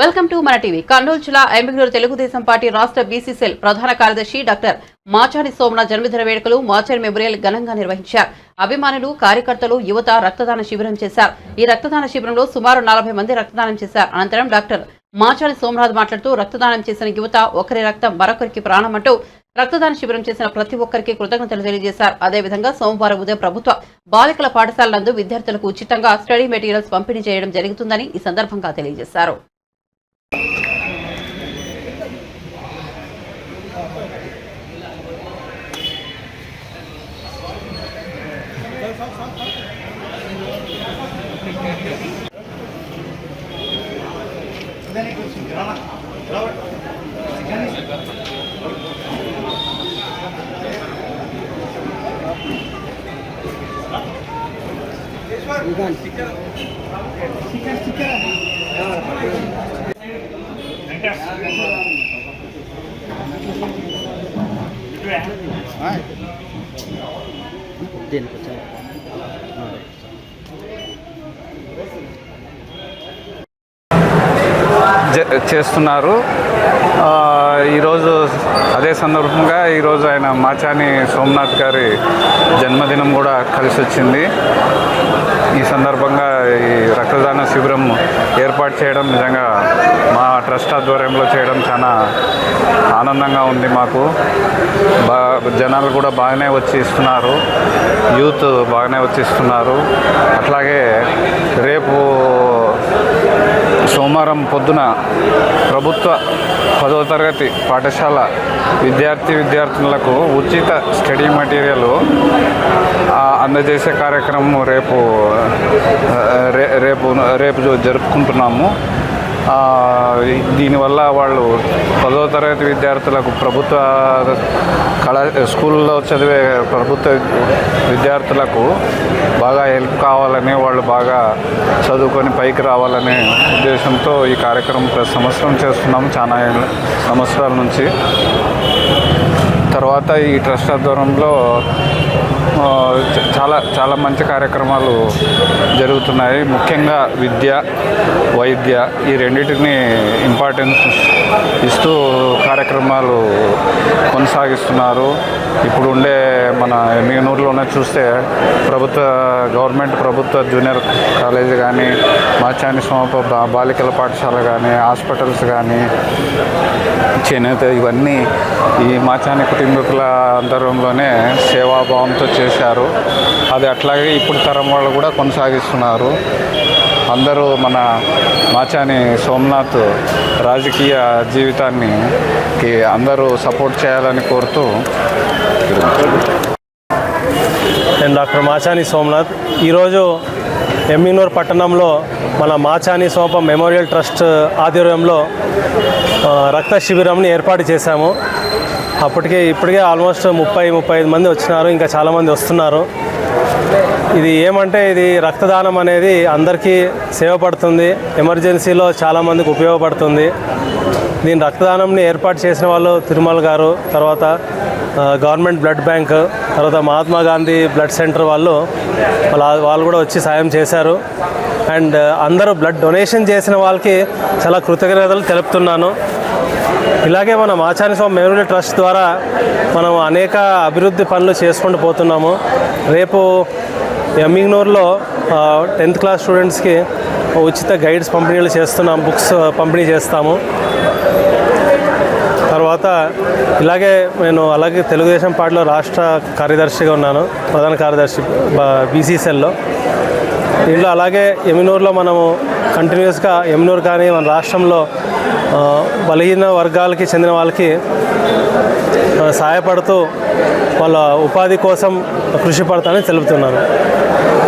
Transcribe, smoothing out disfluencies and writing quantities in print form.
Welcome to మన TV. Kurnool జిల్లా Emmiganur Telugu Desam party రాష్ట్ర బీసీ సెల్ ప్రధాన కార్యదర్శి డాక్టర్ మాచాని సోమనాథ్ జన్మదిన వేడుకలు మాచాని మెమోరియల్ ఘనంగా నిర్వహించారు. అభిమానులు, కార్యకర్తలు, యువత రక్తదాన శిబిరం చేశారు. ఈ రక్తదాన శిబిరంలో సుమారు 40 మంది రక్తదానం చేశారు. అనంతరం డాక్టర్ మాచాని సోమనాథ్ మాట్లాడుతూ రక్తదానం చేసిన యువత ఒకరి రక్తం మరొకరికి ప్రాణం అంటూ రక్తదాన శిబిరం చేసిన ప్రతి ఒక్కరికి కృతజ్ఞతలు తెలియజేశారు. అదేవిధంగా సోమవారం ఉదయం ప్రభుత్వ బాలికల పాఠశాల నందు విద్యార్థులకు ఉచితంగా స్టడీ మెటీరియల్స్ పంపిణీ చేయడం జరుగుతుందని ఈ సందర్భంగా తెలియజేశారు. చేస్తున్నారు. ఈరోజు అదే సందర్భంగా ఈరోజు ఆయన మాచాని సోమనాథ్ గారి జన్మదినం కూడా కలిసి వచ్చింది. ఈ సందర్భంగా ఈ రక్తదాన శిబిరం ఏర్పాటు చేయడం నిజంగా మా ట్రస్ట్ ఆధ్వర్యంలో చేయడం చాలా ఆనందంగా ఉంది. మాకు జనాలు కూడా బాగానే వచ్చి ఇస్తున్నారు, యూత్ బాగానే వచ్చి ఇస్తున్నారు. అట్లాగే రేపు సోమవారం పొద్దున ప్రభుత్వ 10వ తరగతి పాఠశాల విద్యార్థులకు ఉచిత స్టడీ మెటీరియల్ అందజేసే కార్యక్రమం రేపు జరుపుకుంటున్నాము. దీనివల్ల వాళ్ళు 10వ తరగతి విద్యార్థులకు ప్రభుత్వ స్కూల్లో చదివే ప్రభుత్వ విద్యార్థులకు బాగా హెల్ప్ కావాలని, వాళ్ళు బాగా చదువుకొని పైకి రావాలనే ఉద్దేశంతో ఈ కార్యక్రమం ప్రతి సంవత్సరం చేస్తున్నాము, చాలా సంవత్సరాల నుంచి. తర్వాత ఈ ట్రస్ట్ ఆధ్వర్యంలో చాలా మంచి కార్యక్రమాలు జరుగుతున్నాయి. ముఖ్యంగా విద్య, వైద్య ఈ రెండింటిని ఇంపార్టెన్స్ ఇస్తూ కార్యక్రమాలు కొనసాగిస్తున్నారు. ఇప్పుడు ఉండే మన ఎమ్మిగనూరులోనే చూస్తే గవర్నమెంట్ ప్రభుత్వ జూనియర్ కాలేజీ కానీ, మాచాని సోమనాథ్ బాలికల పాఠశాల కానీ, హాస్పిటల్స్ కానీ, చేనేత ఇవన్నీ ఈ మాచాని కుటుంబీకుల ఆధ్వర్యంలోనే సేవాభావంతో చేశారు. అది అట్లాగే ఇప్పుడు తరం వాళ్ళు కూడా కొనసాగిస్తున్నారు. అందరూ మన మాచాని సోమనాథ్ రాజకీయ జీవితాన్ని అందరూ సపోర్ట్ చేయాలని కోరుతూ. నేను డాక్టర్ మాచాని సోమనాథ్. ఈరోజు ఎమ్మిగనూరు పట్టణంలో మన మాచాని సోమ మెమోరియల్ ట్రస్ట్ ఆధ్వర్యంలో రక్త శిబిరంని ఏర్పాటు చేశాము. ఇప్పటికే ఆల్మోస్ట్ 30-35 మంది వచ్చినారు, ఇంకా చాలామంది వస్తున్నారు. ఇది ఏమంటే ఇది రక్తదానం అనేది అందరికీ సేవపడుతుంది, ఎమర్జెన్సీలో చాలామందికి ఉపయోగపడుతుంది. దీని రక్తదానంని ఏర్పాటు చేసిన వాళ్ళు తిరుమల గారు, తర్వాత గవర్నమెంట్ బ్లడ్ బ్యాంక్, తర్వాత మహాత్మా గాంధీ బ్లడ్ సెంటర్ వాళ్ళు కూడా వచ్చి సాయం చేశారు. అండ్ అందరూ బ్లడ్ డొనేషన్ చేసిన వాళ్ళకి చాలా కృతజ్ఞతలు తెలుపుతున్నాను. ఇలాగే మన మాచాని సోమ మెమోరియల్ ట్రస్ట్ ద్వారా మనం అనేక అభివృద్ధి పనులు చేసుకుంటూ పోతున్నాము. రేపు ఎమ్మిగనూరులో 10th క్లాస్ స్టూడెంట్స్కి ఉచిత గైడ్స్ పంపిణీలు చేస్తున్నాం, బుక్స్ పంపిణీ చేస్తాము. తర్వాత అలాగే తెలుగుదేశం పార్టీలో రాష్ట్ర కార్యదర్శిగా ఉన్నాను, ప్రధాన కార్యదర్శి బీసీ సెల్లో. దీంట్లో అలాగే ఎమ్మిగనూరులో మనము కంటిన్యూస్గా ఎమ్మిగనూరు కానీ మన రాష్ట్రంలో బలహీన వర్గాలకి చెందిన వాళ్ళకి సహాయపడుతూ వాళ్ళ ఉపాధి కోసం కృషి పడతానని తెలుపుతున్నాను.